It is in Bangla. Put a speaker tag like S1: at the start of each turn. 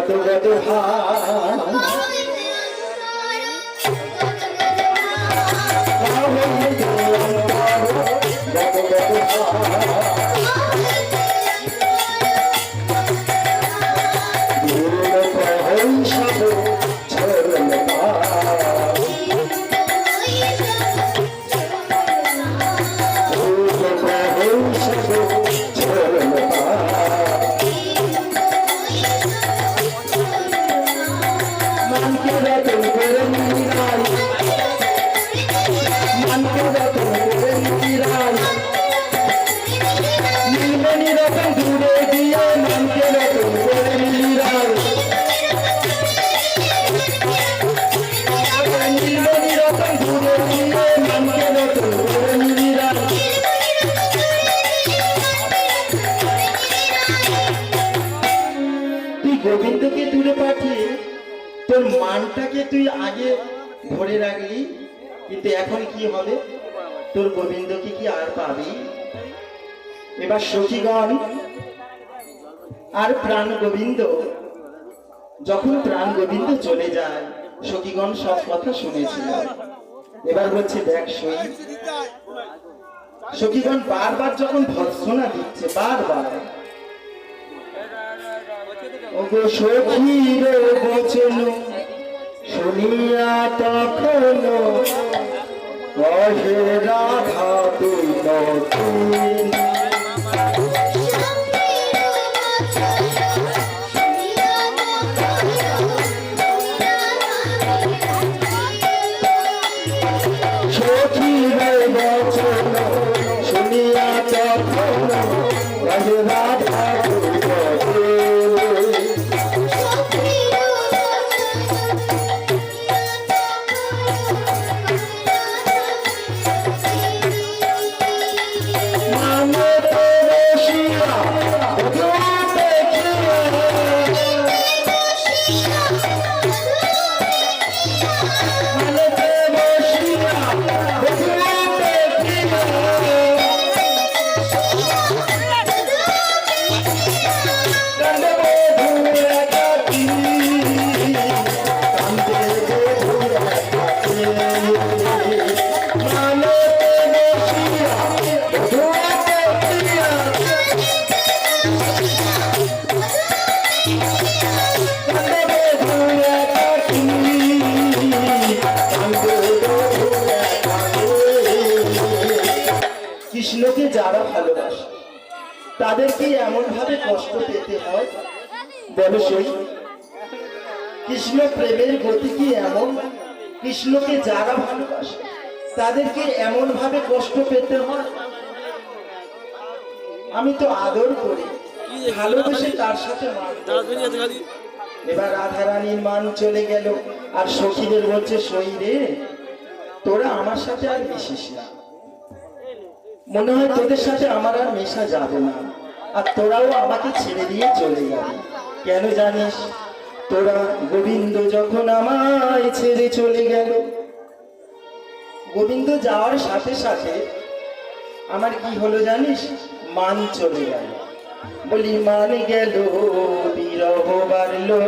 S1: গত গত গোবিন্দকে দূরে পাঠিয়ে তোর মানটাকে তুই আগে ধরে রাখলি, কিন্তু এখন কি হবে? তোর গোবিন্দকে কি আর পাবি? এবার সখীগণ আর প্রাণ গোবিন্দ, যখন প্রাণ গোবিন্দ চলে যায়, সখীগণ সব কথা শুনেছিল। এবার বলছে দেখ সই, সখীগণ বারবার যখন ভর্ৎসনা দিচ্ছে, বারবার ওগো সখীর বচন শুনিয়া তখন কহে রাধা তুই নতুন। সখীর বচন শুনিয়া তখন কহে রাধা তুই নতুন। কৃষ্ণকে যারা ভালোবাসে তাদেরকে এমন ভাবে কষ্ট পেতে হয় বলো সই? কৃষ্ণ প্রেমের গতি কি এমন? কৃষ্ণকে যারা ভালোবাসে তাদেরকে এমন ভাবে কষ্ট পেতে হয়। আমি তো আদর করি, ভালোবেসে তার সাথে এবার রাধারানীর মান চলে গেল, আর সখীদের বলছে সই রে, তোরা আমার সাথে আর মিশিস না, মনে হয় তোদের সাথে আমার আর মেশা যাবে না, আর তোরাও আমাকে ছেড়ে দিয়ে চলে যাবে। কেন জানিস? তোরা গোবিন্দ যখন আমায় ছেড়ে চলে গেল, গোবিন্দ যাওয়ার সাথে সাথে আমার কি হলো জানিস? মান চলে গেল। বলি মান গেল, বিরহ বাড়লো,